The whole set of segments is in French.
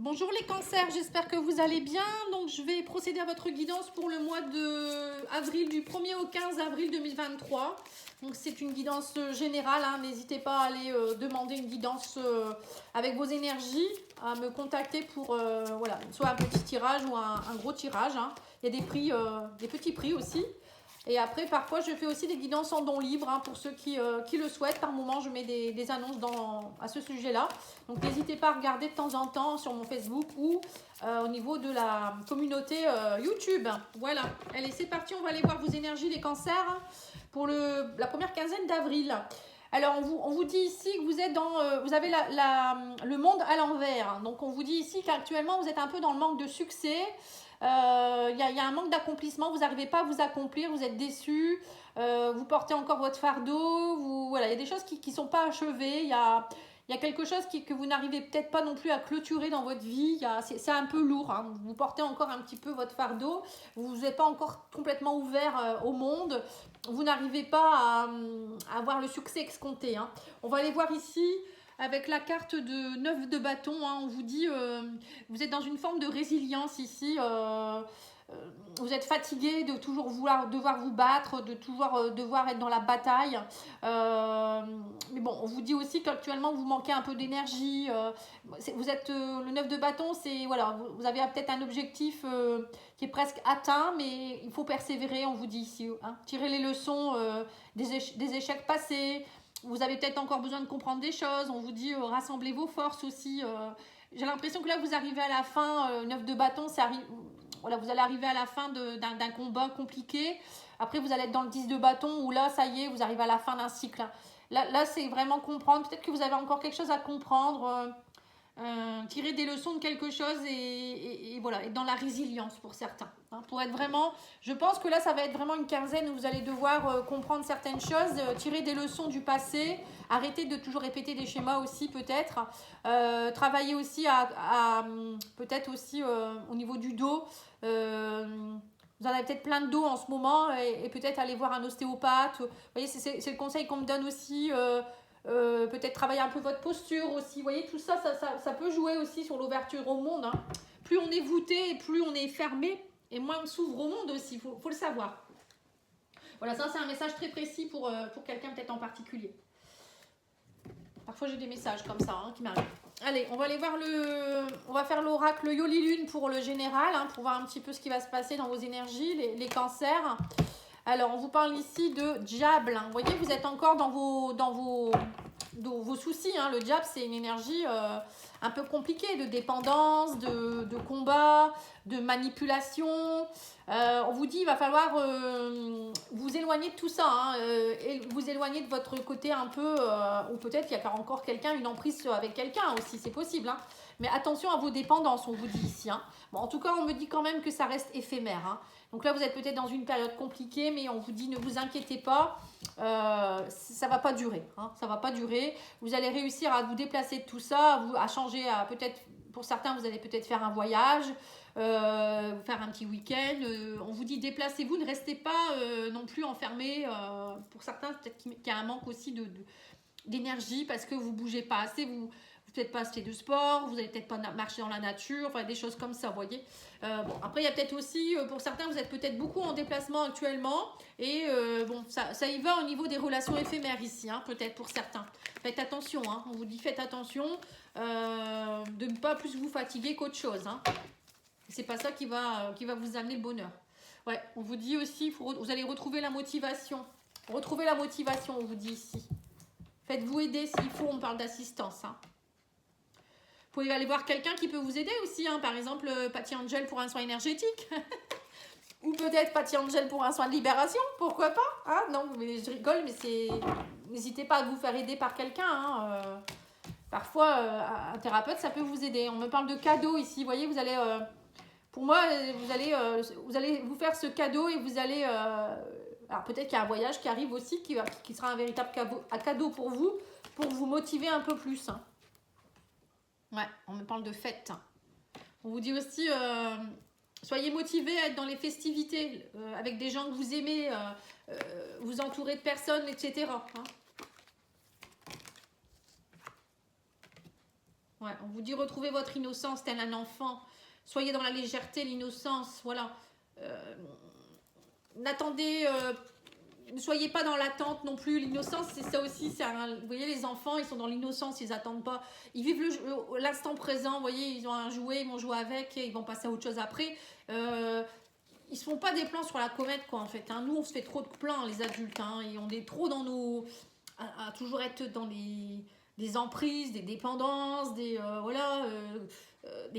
Bonjour les cancers, j'espère que vous allez bien. Donc je vais procéder à votre guidance pour le mois de avril, du 1er au 15 avril 2023. Donc c'est une guidance générale, hein. N'hésitez pas à aller demander une guidance avec vos énergies, à me contacter pour voilà, soit un petit tirage ou un gros tirage, hein. Il y a des prix, des petits prix aussi. Et après, parfois, je fais aussi des guidances en don libre, hein, pour ceux qui le souhaitent. Par moment, je mets des annonces à ce sujet-là. Donc, n'hésitez pas à regarder de temps en temps sur mon Facebook ou au niveau de la communauté YouTube. Voilà. Allez, c'est parti. On va aller voir vos énergies, les cancers, hein, pour la première quinzaine d'avril. Alors, on vous dit ici que vous êtes vous avez le monde à l'envers, hein. Donc, on vous dit ici qu'actuellement, vous êtes un peu dans le manque de succès. Y a un manque d'accomplissement, vous n'arrivez pas à vous accomplir, vous êtes déçu, vous portez encore votre fardeau, voilà, il y a des choses qui ne sont pas achevées, il y a quelque chose que vous n'arrivez peut-être pas non plus à clôturer dans votre vie, c'est un peu lourd, hein. Vous portez encore un petit peu votre fardeau, vous n'êtes pas encore complètement ouvert au monde, vous n'arrivez pas à avoir le succès escompté, hein. On va aller voir ici avec la carte de 9 de bâton, hein. On vous dit, vous êtes dans une forme de résilience ici, vous êtes fatigué de toujours devoir vous battre, de toujours devoir être dans la bataille. Euh, mais bon, on vous dit aussi qu'actuellement vous manquez un peu d'énergie. Vous êtes le 9 de bâton, c'est voilà, vous avez peut-être un objectif qui est presque atteint, mais il faut persévérer. On vous dit ici, hein. Tirez les leçons des échecs passés. Vous avez peut-être encore besoin de comprendre des choses. On vous dit rassemblez vos forces aussi. J'ai l'impression que là vous arrivez à la fin, 9 de bâton, voilà, vous allez arriver à la fin d'un combat compliqué. Après, vous allez être dans le 10 de bâton où là, ça y est, vous arrivez à la fin d'un cycle. Là c'est vraiment comprendre. Peut-être que vous avez encore quelque chose à comprendre. Tirer des leçons de quelque chose et voilà, être dans la résilience pour certains, hein, pour être vraiment, je pense que là ça va être vraiment une quinzaine où vous allez devoir comprendre certaines choses, tirer des leçons du passé, arrêter de toujours répéter des schémas aussi peut-être, travailler aussi peut-être aussi au niveau du dos. Vous en avez peut-être plein de dos en ce moment et peut-être aller voir un ostéopathe. Vous voyez, c'est le conseil qu'on me donne aussi. Peut-être travailler un peu votre posture aussi. Vous voyez, tout ça, ça peut jouer aussi sur l'ouverture au monde, hein. Plus on est voûté et plus on est fermé, et moins on s'ouvre au monde aussi, faut le savoir. Voilà, ça c'est un message très précis pour quelqu'un peut-être en particulier. Parfois j'ai des messages comme ça, hein, qui m'arrivent. Allez, on va aller voir on va faire l'oracle Yoli Lune pour le général, hein, pour voir un petit peu ce qui va se passer dans vos énergies, les cancers. Alors, on vous parle ici de diable, hein. Vous voyez, vous êtes encore dans vos soucis, hein. Le diable, c'est une énergie un peu compliquée, de dépendance, de combat, de manipulation. On vous dit, il va falloir vous éloigner de tout ça, hein, et vous éloigner de votre côté un peu, ou peut-être qu'il y a encore quelqu'un, une emprise avec quelqu'un aussi, c'est possible, hein. Mais attention à vos dépendances, on vous dit ici, hein. Bon, en tout cas, on me dit quand même que ça reste éphémère, hein. Donc là, vous êtes peut-être dans une période compliquée, mais on vous dit ne vous inquiétez pas, ça va pas durer, hein, ça va pas durer. Vous allez réussir à vous déplacer de tout ça, à changer, peut-être pour certains, vous allez peut-être faire un voyage, faire un petit week-end. On vous dit déplacez-vous, ne restez pas non plus enfermés. Pour certains, peut-être qu'il y a un manque aussi d'énergie parce que vous bougez pas assez, vous peut-être pas assez de sport, vous n'allez peut-être pas marcher dans la nature, enfin des choses comme ça, vous voyez. Bon, après, il y a peut-être aussi, pour certains, vous êtes peut-être beaucoup en déplacement actuellement, et bon, ça y va au niveau des relations éphémères ici, hein, peut-être pour certains. Faites attention, hein, on vous dit faites attention de ne pas plus vous fatiguer qu'autre chose, hein. C'est pas ça qui va vous amener le bonheur. Ouais, on vous dit aussi, vous allez retrouver la motivation. Retrouvez la motivation, on vous dit ici. Faites-vous aider s'il faut, on parle d'assistance, hein. Vous pouvez aller voir quelqu'un qui peut vous aider aussi, hein. Par exemple, Patty Angel pour un soin énergétique. Ou peut-être Patty Angel pour un soin de libération, pourquoi pas, hein. Non, mais je rigole, mais n'hésitez pas à vous faire aider par quelqu'un, hein. Parfois, un thérapeute, ça peut vous aider. On me parle de cadeaux ici, vous voyez, vous allez... pour moi, vous allez vous faire ce cadeau et vous allez... alors peut-être qu'il y a un voyage qui arrive aussi, qui sera un véritable cadeau pour vous motiver un peu plus, hein. Ouais, on me parle de fête. On vous dit aussi, soyez motivés à être dans les festivités, avec des gens que vous aimez, vous entourez de personnes, etc., hein. Ouais, on vous dit retrouvez votre innocence tel un enfant. Soyez dans la légèreté, l'innocence. Voilà. N'attendez, ne soyez pas dans l'attente non plus. L'innocence, c'est ça aussi. Vous voyez, les enfants, ils sont dans l'innocence, ils n'attendent pas. Ils vivent l'instant présent. Vous voyez, ils ont un jouet, ils vont jouer avec, et ils vont passer à autre chose après. Ils se font pas des plans sur la comète, quoi, en fait. Hein. Nous, on se fait trop de plans, les adultes, hein, et on est trop dans nos... à toujours être dans des emprises, des dépendances, des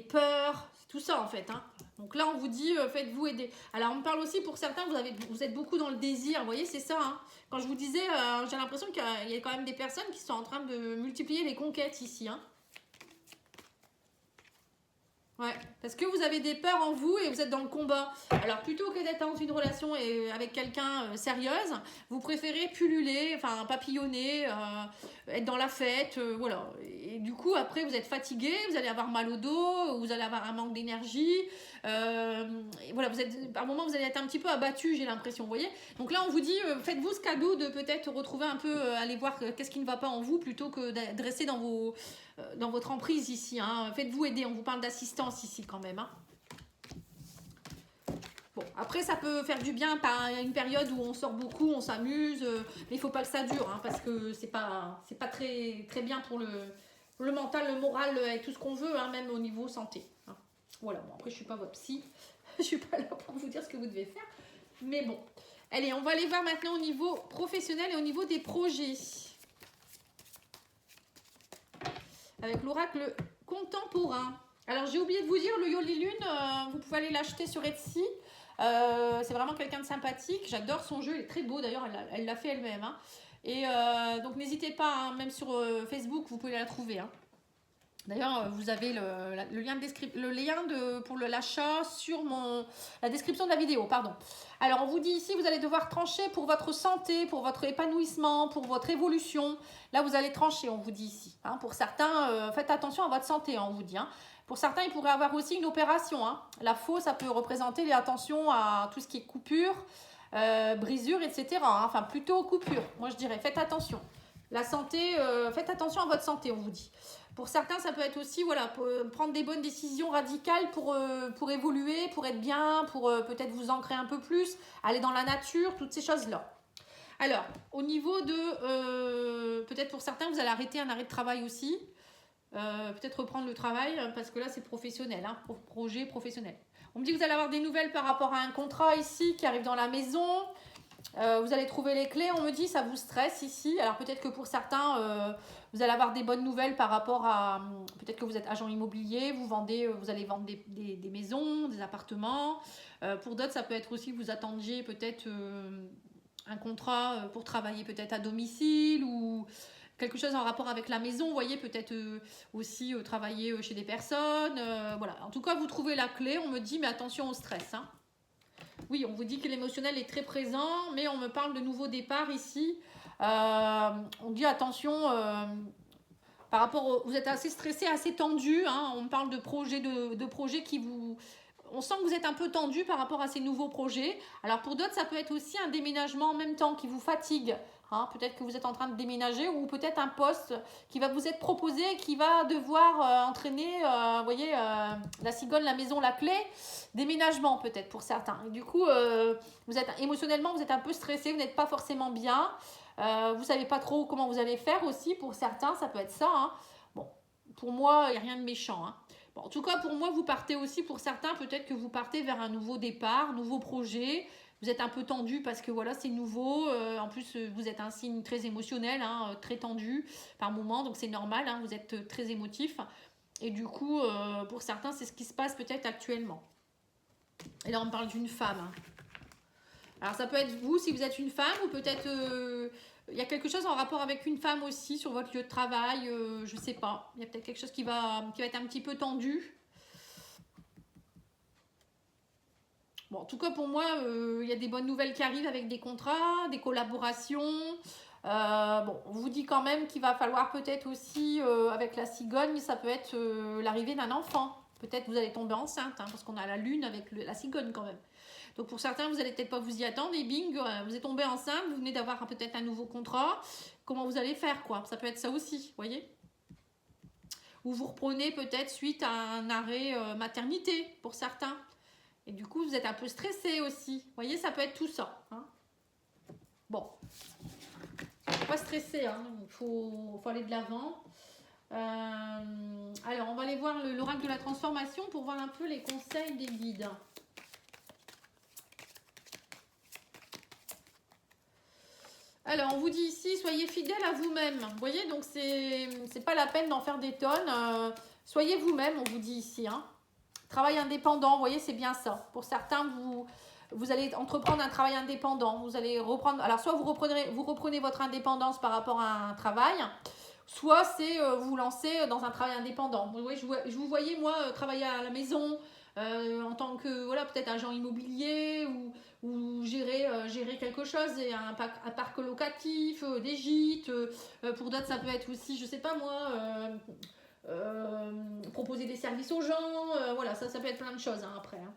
peurs, c'est tout ça, en fait. Hein. Donc là, on vous dit, faites-vous aider. Alors, on me parle aussi, pour certains, vous êtes beaucoup dans le désir, vous voyez, c'est ça. Hein. Quand je vous disais, j'ai l'impression qu'il y a quand même des personnes qui sont en train de multiplier les conquêtes ici, hein. Ouais, parce que vous avez des peurs en vous et vous êtes dans le combat. Alors plutôt que d'être dans une relation avec quelqu'un sérieuse, vous préférez pulluler, enfin papillonner, être dans la fête, voilà. Et du coup après vous êtes fatigué, vous allez avoir mal au dos, vous allez avoir un manque d'énergie. Et voilà, par moment vous allez être un petit peu abattu, j'ai l'impression, vous voyez. Donc là on vous dit, faites-vous ce cadeau de peut-être retrouver un peu, aller voir qu'est-ce qui ne va pas en vous plutôt que de rester dans votre emprise ici. Hein. Faites-vous aider, on vous parle d'assistance ici quand même. Hein. Bon, après ça peut faire du bien par une période où on sort beaucoup, on s'amuse, mais il ne faut pas que ça dure, hein, parce que c'est pas très, très bien pour le mental, le moral et tout ce qu'on veut, hein, même au niveau santé. Hein. Voilà, bon après je suis pas votre psy, je suis pas là pour vous dire ce que vous devez faire, mais bon. Allez, on va aller voir maintenant au niveau professionnel et au niveau des projets. Avec l'oracle contemporain. Alors j'ai oublié de vous dire, le Yoli Lune, vous pouvez aller l'acheter sur Etsy. C'est vraiment quelqu'un de sympathique. J'adore son jeu, il est très beau d'ailleurs, elle l'a fait elle-même. Hein. Et donc n'hésitez pas, hein, même sur Facebook, vous pouvez la trouver. Hein. D'ailleurs, vous avez le lien pour l'achat sur la description de la vidéo. Pardon. Alors, on vous dit ici, vous allez devoir trancher pour votre santé, pour votre épanouissement, pour votre évolution. Là, vous allez trancher, on vous dit ici. Hein. Pour certains, faites attention à votre santé, on vous dit. Hein. Pour certains, il pourrait avoir aussi une opération. Hein. La faux, ça peut représenter attention à tout ce qui est coupure, brisure, etc. Hein. Enfin, plutôt coupure. Moi, je dirais, faites attention. La santé, faites attention à votre santé, on vous dit. Pour certains, ça peut être aussi prendre des bonnes décisions radicales pour évoluer, pour être bien, pour peut-être vous ancrer un peu plus, aller dans la nature, toutes ces choses-là. Alors, au niveau de... peut-être pour certains, vous allez arrêter un arrêt de travail aussi. Peut-être reprendre le travail, parce que là, c'est professionnel, hein, projet professionnel. On me dit que vous allez avoir des nouvelles par rapport à un contrat ici qui arrive dans la maison. Vous allez trouver les clés, on me dit, ça vous stresse ici. Alors peut-être que pour certains, vous allez avoir des bonnes nouvelles par rapport à... Peut-être que vous êtes agent immobilier, vous allez vendre des maisons, des appartements. Pour d'autres, ça peut être aussi que vous attendiez peut-être un contrat pour travailler peut-être à domicile ou quelque chose en rapport avec la maison. Vous voyez, peut-être aussi travailler chez des personnes. Voilà. En tout cas, vous trouvez la clé, on me dit, mais attention au stress, hein. Oui, on vous dit que l'émotionnel est très présent, mais on me parle de nouveau départ ici. On dit attention, par rapport vous êtes assez stressé, assez tendu. Hein, on me parle de projets qui vous... On sent que vous êtes un peu tendu par rapport à ces nouveaux projets. Alors pour d'autres, ça peut être aussi un déménagement en même temps qui vous fatigue. Hein, peut-être que vous êtes en train de déménager ou peut-être un poste qui va vous être proposé et qui va devoir entraîner, vous voyez, la cigogne, la maison, la clé, déménagement peut-être pour certains. Et du coup, émotionnellement, vous êtes un peu stressé, vous n'êtes pas forcément bien. Vous ne savez pas trop comment vous allez faire aussi. Pour certains, ça peut être ça. Hein. Bon, pour moi, il n'y a rien de méchant. Hein. Bon, en tout cas, pour moi, vous partez aussi, pour certains, peut-être que vous partez vers un nouveau départ, nouveau projet. Vous êtes un peu tendu parce que voilà, c'est nouveau. En plus, vous êtes un signe très émotionnel, hein, très tendu par moment. Donc, c'est normal, hein, vous êtes très émotif. Et du coup, pour certains, c'est ce qui se passe peut-être actuellement. Et là, on parle d'une femme. Hein. Alors, ça peut être vous, si vous êtes une femme, ou peut-être... il y a quelque chose en rapport avec une femme aussi sur votre lieu de travail. Je ne sais pas. Il y a peut-être quelque chose qui va être un petit peu tendu. Bon, en tout cas, pour moi, il y a des bonnes nouvelles qui arrivent avec des contrats, des collaborations. Bon, on vous dit quand même qu'il va falloir peut-être aussi, avec la cigogne, ça peut être l'arrivée d'un enfant. Peut-être vous allez tomber enceinte, hein, parce qu'on a la lune avec la cigogne quand même. Donc pour certains, vous n'allez peut-être pas vous y attendre et bing, vous êtes tombé enceinte, vous venez d'avoir peut-être un nouveau contrat. Comment vous allez faire, quoi? Ça peut être ça aussi, vous voyez? ou vous reprenez peut-être suite à un arrêt maternité pour certains. Et du coup, vous êtes un peu stressé aussi. Vous voyez, ça peut être tout ça. Hein. Bon, faut pas stresser, hein. Faut aller de l'avant. Alors, on va aller voir l'oracle de la transformation pour voir un peu les conseils des guides. Alors, on vous dit ici, soyez fidèle à vous-même. Vous voyez, donc c'est pas la peine d'en faire des tonnes. Soyez vous-même, on vous dit ici. Hein. Travail indépendant, vous voyez, c'est bien ça. Pour certains, vous allez entreprendre un travail indépendant. Vous allez reprendre. Alors, soit vous reprenez votre indépendance par rapport à un travail, soit c'est vous lancer dans un travail indépendant. Vous voyez, je vous voyais, moi, travailler à la maison en tant que, voilà, peut-être agent immobilier ou gérer quelque chose, et un parc locatif, des gîtes. Pour d'autres, ça peut être aussi, je sais pas moi, proposer des services aux gens. Voilà, ça peut être plein de choses hein, après. Hein.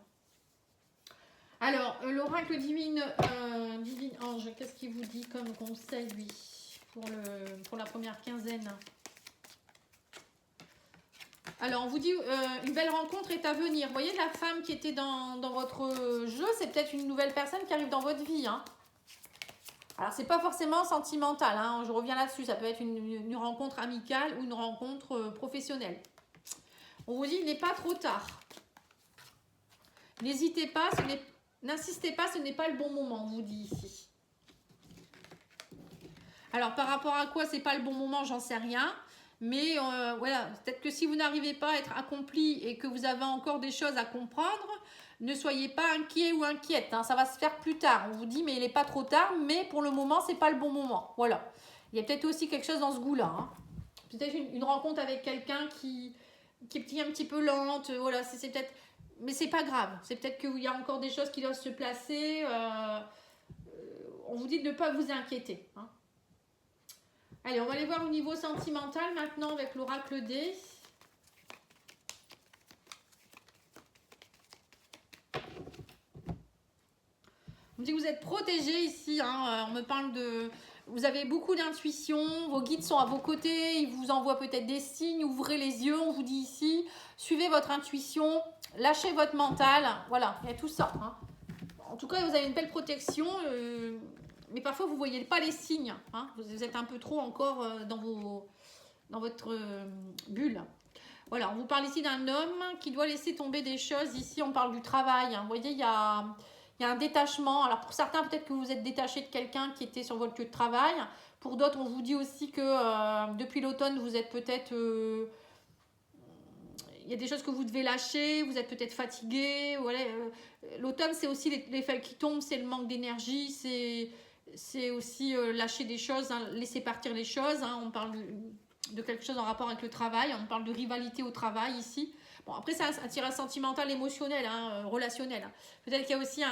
Alors, l'oracle divine ange, qu'est-ce qu'il vous dit comme conseil, lui, pour la première quinzaine? Alors, on vous dit, une belle rencontre est à venir. Vous voyez, la femme qui était dans votre jeu, c'est peut-être une nouvelle personne qui arrive dans votre vie. Hein. Alors, c'est pas forcément sentimental. Hein. Je reviens là-dessus. Ça peut être une rencontre amicale ou une rencontre professionnelle. On vous dit, il n'est pas trop tard. N'hésitez pas, n'insistez pas, ce n'est pas le bon moment, on vous dit ici. Alors, par rapport à quoi c'est pas le bon moment, j'en sais rien. Mais voilà, peut-être que si vous n'arrivez pas à être accompli et que vous avez encore des choses à comprendre, ne soyez pas inquiet ou inquiète. Hein, ça va se faire plus tard. On vous dit, mais il n'est pas trop tard, mais pour le moment, c'est pas le bon moment. Voilà. Il y a peut-être aussi quelque chose dans ce goût-là. Hein. Peut-être une rencontre avec quelqu'un qui est un petit peu lente. Voilà, c'est peut-être... Mais c'est pas grave. C'est peut-être qu'il y a encore des choses qui doivent se placer. On vous dit de ne pas vous inquiéter. Hein. Allez, on va aller voir au niveau sentimental maintenant avec l'oracle D. On me dit que vous êtes protégé ici. Hein. On me parle de... Vous avez beaucoup d'intuition, vos guides sont à vos côtés, ils vous envoient peut-être des signes, ouvrez les yeux, on vous dit ici. Suivez votre intuition, lâchez votre mental. Voilà, il y a tout ça. Hein. En tout cas, vous avez une belle protection. Mais parfois, vous ne voyez pas les signes. Hein. Vous êtes un peu trop encore dans votre bulle. Voilà, on vous parle ici d'un homme qui doit laisser tomber des choses. Ici, on parle du travail. Hein. Vous voyez, il y a un détachement. Alors, pour certains, peut-être que vous êtes détaché de quelqu'un qui était sur votre lieu de travail. Pour d'autres, on vous dit aussi que depuis l'automne, vous êtes peut-être... il y a des choses que vous devez lâcher, vous êtes peut-être fatigué. Voilà. L'automne, c'est aussi les feuilles qui tombent, c'est le manque d'énergie, c'est aussi lâcher des choses, hein, laisser partir les choses. Hein. On parle de quelque chose en rapport avec le travail, on parle de rivalité au travail ici. Bon, après, c'est un tirage sentimental, émotionnel, hein, relationnel. Hein. Peut-être qu'il y a aussi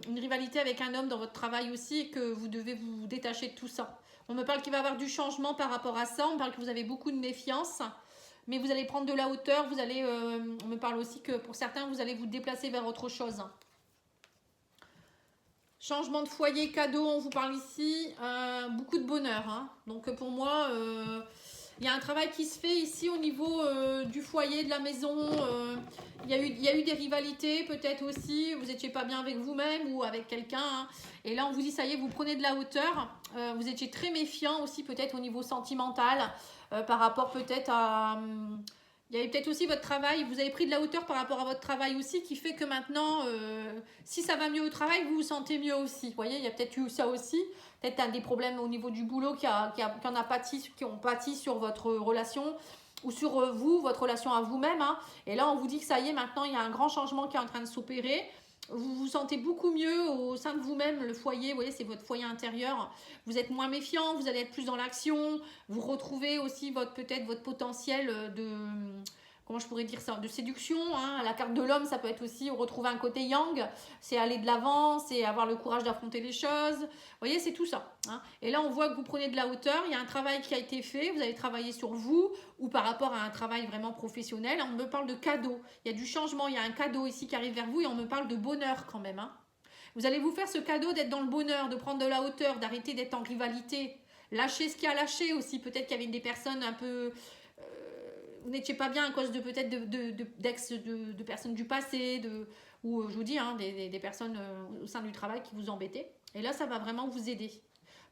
une rivalité avec un homme dans votre travail aussi et que vous devez vous détacher de tout ça. On me parle qu'il va y avoir du changement par rapport à ça, on me parle que vous avez beaucoup de méfiance. Mais vous allez prendre de la hauteur, vous allez, on me parle aussi que pour certains, vous allez vous déplacer vers autre chose. Changement de foyer, cadeau, on vous parle ici, beaucoup de bonheur. Hein. Donc pour moi, il y a un travail qui se fait ici au niveau du foyer, de la maison. Il y a eu des rivalités peut-être aussi, vous n'étiez pas bien avec vous-même ou avec quelqu'un. Hein. Et là, on vous dit, ça y est, vous prenez de la hauteur. Vous étiez très méfiant aussi peut-être au niveau sentimental. Par rapport peut-être à... il y avait peut-être aussi votre travail, vous avez pris de la hauteur par rapport à votre travail aussi, qui fait que maintenant, si ça va mieux au travail, vous vous sentez mieux aussi. Vous voyez, il y a peut-être eu ça aussi. Peut-être des problèmes au niveau du boulot qui ont pâti sur votre relation ou sur vous, votre relation à vous-même. Hein. Et là, on vous dit que ça y est, maintenant, il y a un grand changement qui est en train de s'opérer. Vous vous sentez beaucoup mieux au sein de vous-même, le foyer, vous voyez, c'est votre foyer intérieur. Vous êtes moins méfiant, vous allez être plus dans l'action. Vous retrouvez aussi peut-être votre potentiel de, comment je pourrais dire ça, de séduction. Hein. La carte de l'homme, ça peut être aussi retrouver un côté yang, c'est aller de l'avant, c'est avoir le courage d'affronter les choses. Vous voyez, c'est tout ça. Hein. Et là, on voit que vous prenez de la hauteur, il y a un travail qui a été fait, vous avez travaillé sur vous ou par rapport à un travail vraiment professionnel. On me parle de cadeau, il y a du changement, il y a un cadeau ici qui arrive vers vous et on me parle de bonheur quand même. Hein. Vous allez vous faire ce cadeau d'être dans le bonheur, de prendre de la hauteur, d'arrêter d'être en rivalité. Lâcher ce qu'il y a lâché aussi. Peut-être qu'il y avait des personnes un peu... vous n'étiez pas bien à cause de peut-être de personnes du passé, ou je vous dis, hein, des personnes au sein du travail qui vous embêtaient. Et là, ça va vraiment vous aider.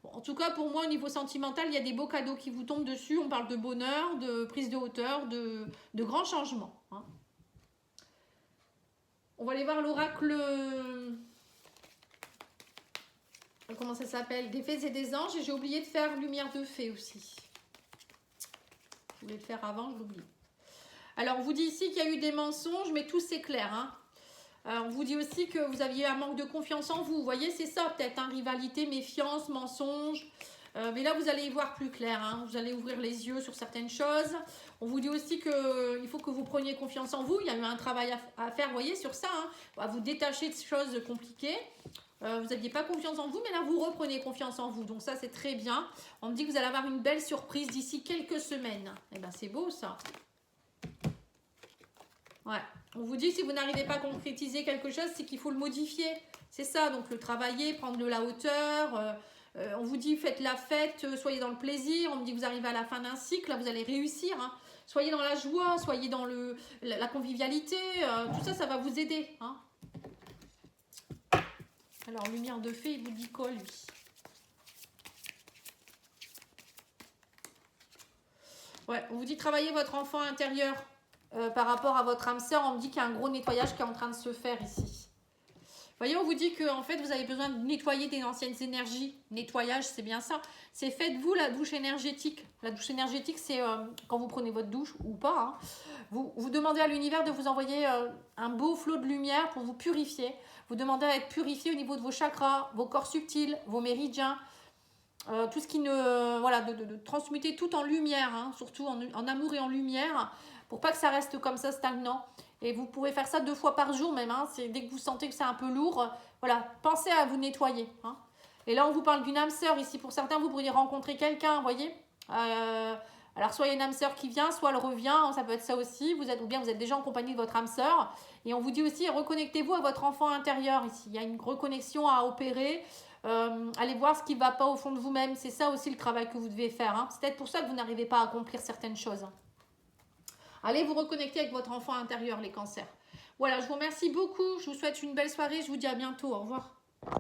Bon, en tout cas, pour moi, au niveau sentimental, il y a des beaux cadeaux qui vous tombent dessus. On parle de bonheur, de prise de hauteur, de grands changements. Hein. On va aller voir l'oracle... Comment ça s'appelle? Des fées et des anges. Et j'ai oublié de faire lumière de fées aussi. Je voulais le faire avant, je l'oublie. Alors, on vous dit ici qu'il y a eu des mensonges, mais tout c'est clair. Hein. On vous dit aussi que vous aviez un manque de confiance en vous. Vous voyez, c'est ça peut-être, hein, rivalité, méfiance, mensonge. Mais là, vous allez y voir plus clair. Hein. Vous allez ouvrir les yeux sur certaines choses. On vous dit aussi qu'il faut que vous preniez confiance en vous. Il y a eu un travail à faire, vous voyez, sur ça. Hein. À vous détacher de choses compliquées. Vous n'aviez pas confiance en vous, mais là, vous reprenez confiance en vous. Donc ça, c'est très bien. On me dit que vous allez avoir une belle surprise d'ici quelques semaines. Eh bien, c'est beau, ça. Ouais. On vous dit, si vous n'arrivez pas à concrétiser quelque chose, c'est qu'il faut le modifier. C'est ça, donc le travailler, prendre de la hauteur. On vous dit, faites la fête, soyez dans le plaisir. On me dit que vous arrivez à la fin d'un cycle, là, vous allez réussir. Hein. Soyez dans la joie, soyez dans la convivialité. Tout ça, ça va vous aider. Hein. Alors, lumière de fée, il vous dit quoi, lui? Ouais, on vous dit travailler votre enfant intérieur par rapport à votre âme sœur. On me dit qu'il y a un gros nettoyage qui est en train de se faire ici. Vous voyez, on vous dit que en fait, vous avez besoin de nettoyer des anciennes énergies. Nettoyage, c'est bien ça. C'est faites-vous la douche énergétique. La douche énergétique, c'est quand vous prenez votre douche ou pas. Hein, vous demandez à l'univers de vous envoyer un beau flot de lumière pour vous purifier. Vous demandez à être purifié au niveau de vos chakras, vos corps subtils, vos méridiens. Tout ce qui ne... Voilà, de transmuter tout en lumière, hein, surtout en amour et en lumière, pour pas que ça reste comme ça stagnant. Et vous pouvez faire ça 2 fois par jour même, hein, dès que vous sentez que c'est un peu lourd, voilà, pensez à vous nettoyer. Hein. Et là, on vous parle d'une âme sœur ici. Pour certains, vous pourriez rencontrer quelqu'un, vous voyez. Alors, soit il y a une âme sœur qui vient, soit elle revient, ça peut être ça aussi. Ou bien vous êtes déjà en compagnie de votre âme sœur. Et on vous dit aussi, reconnectez-vous à votre enfant intérieur ici. Il y a une reconnexion à opérer. Allez voir ce qui ne va pas au fond de vous-même. C'est ça aussi le travail que vous devez faire. Hein. C'est peut-être pour ça que vous n'arrivez pas à accomplir certaines choses. Allez vous reconnecter avec votre enfant intérieur, les cancers. Voilà, je vous remercie beaucoup. Je vous souhaite une belle soirée. Je vous dis à bientôt. Au revoir.